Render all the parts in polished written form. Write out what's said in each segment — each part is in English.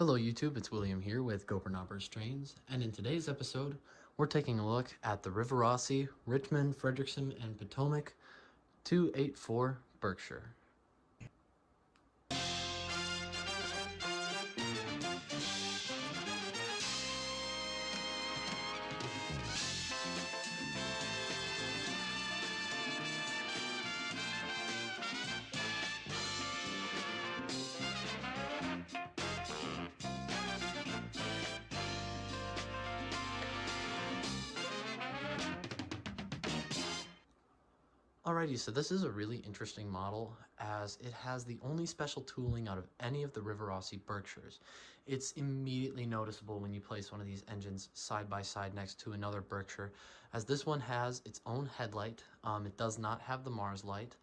Hello YouTube, it's William here with Gopher Strains, and in today's episode, we're taking a look at the Rivarossi, Richmond, Fredericksburg, and Potomac 284 Berkshire. Alrighty, so this is a really interesting model as it has the only special tooling out of any of the Rivarossi Berkshires. It's immediately noticeable when you place one of these engines side by side next to another Berkshire, as this one has its own headlight. It does not have the Mars light.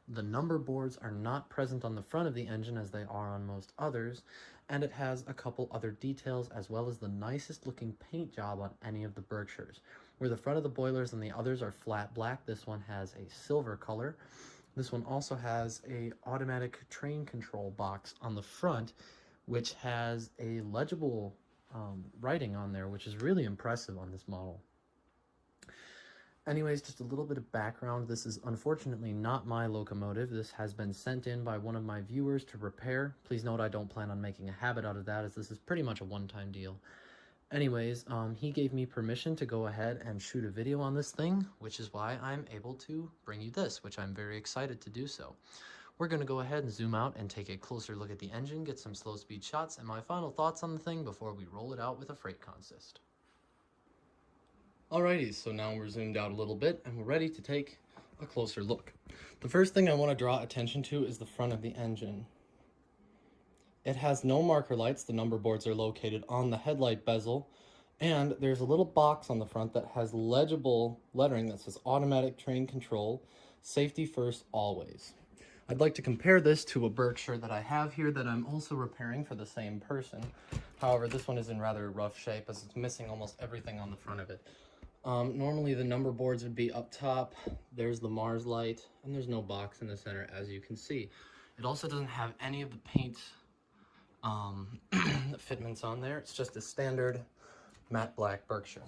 The number boards are not present on the front of the engine as they are on most others, and it has a couple other details as well as the nicest looking paint job on any of the Berkshires. Where the front of the boilers and the others are flat black, this one has a silver color. This one also has a automatic train control box on the front, which has a legible writing on there, which is really impressive on this model. Anyways, just a little bit of background. This is unfortunately not my locomotive. This has been sent in by one of my viewers to repair. Please note I don't plan on making a habit out of that, as this is pretty much a one-time deal. Anyways, he gave me permission to go ahead and shoot a video on this thing, which is why I'm able to bring you this, which I'm very excited to do so. We're going to go ahead and zoom out and take a closer look at the engine, get some slow speed shots, and my final thoughts on the thing before we roll it out with a freight consist. Alrighty, so now we're zoomed out a little bit and we're ready to take a closer look. The first thing I want to draw attention to is the front of the engine. It has no marker lights. The number boards are located on the headlight bezel, and there's a little box on the front that has legible lettering that says automatic train control, safety first always. I'd like to compare this to a Berkshire that I have here that I'm also repairing for the same person. However, this one is in rather rough shape as it's missing almost everything on the front of it. Normally the number boards would be up top, there's the Mars light, and there's no box in the center as you can see. It also doesn't have any of the paint fitments on there. It's just a standard matte black Berkshire.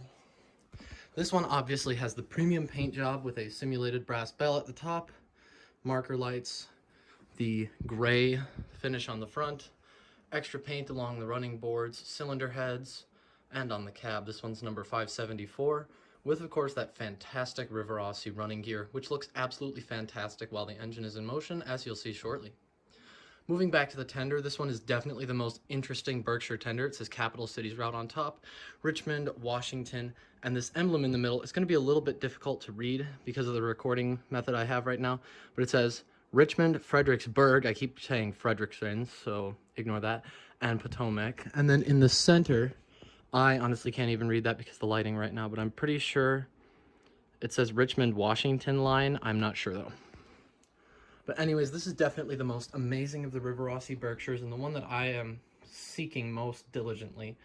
This one obviously has the premium paint job with a simulated brass bell at the top, marker lights, the gray finish on the front, extra paint along the running boards, cylinder heads, and on the cab. This one's number 574, with of course that fantastic Rivarossi running gear, which looks absolutely fantastic while the engine is in motion, as you'll see shortly. Moving back to the tender, this one is definitely the most interesting Berkshire tender. It says Capital Cities Route on top, Richmond, Washington, and this emblem in the middle is going to be a little bit difficult to read because of the recording method I have right now, but it says Richmond, Fredericksburg, I keep saying Fredericksburg, so ignore that, and Potomac. And then in the center, I honestly can't even read that because of the lighting right now, but I'm pretty sure it says Richmond, Washington line. I'm not sure though. But anyways, this is definitely the most amazing of the Rivarossi Berkshires and the one that I am seeking most diligently.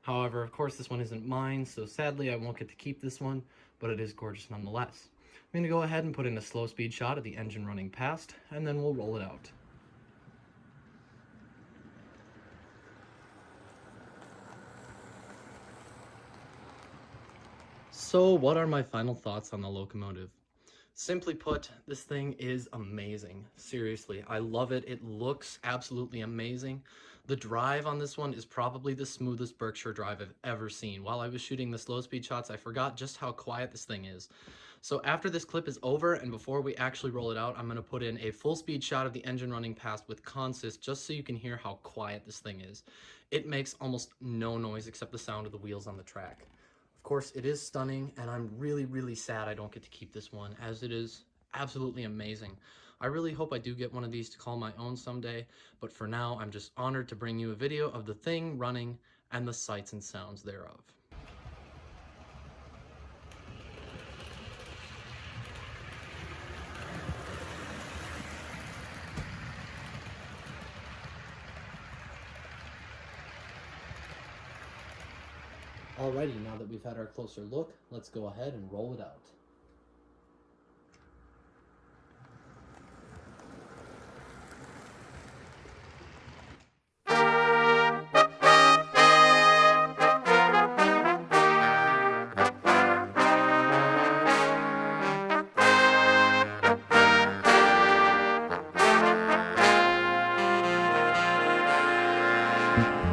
However, of course, this one isn't mine, so sadly I won't get to keep this one, but it is gorgeous nonetheless. I'm going to go ahead and put in a slow speed shot of the engine running past, and then we'll roll it out. So what are my final thoughts on the locomotive? Simply put, this thing is amazing. Seriously, I love it. It looks absolutely amazing. The drive on this one is probably the smoothest Berkshire drive I've ever seen. While I was shooting the slow speed shots, I forgot just how quiet this thing is. So after this clip is over and before we actually roll it out, I'm going to put in a full speed shot of the engine running past with consist just so you can hear how quiet this thing is. It makes almost no noise except the sound of the wheels on the track. Of course, it is stunning, and I'm really sad I don't get to keep this one, as it is absolutely amazing. I really hope I do get one of these to call my own someday, but for now, I'm just honored to bring you a video of the thing running and the sights and sounds thereof. Alrighty, now that we've had our closer look, let's go ahead and roll it out. you.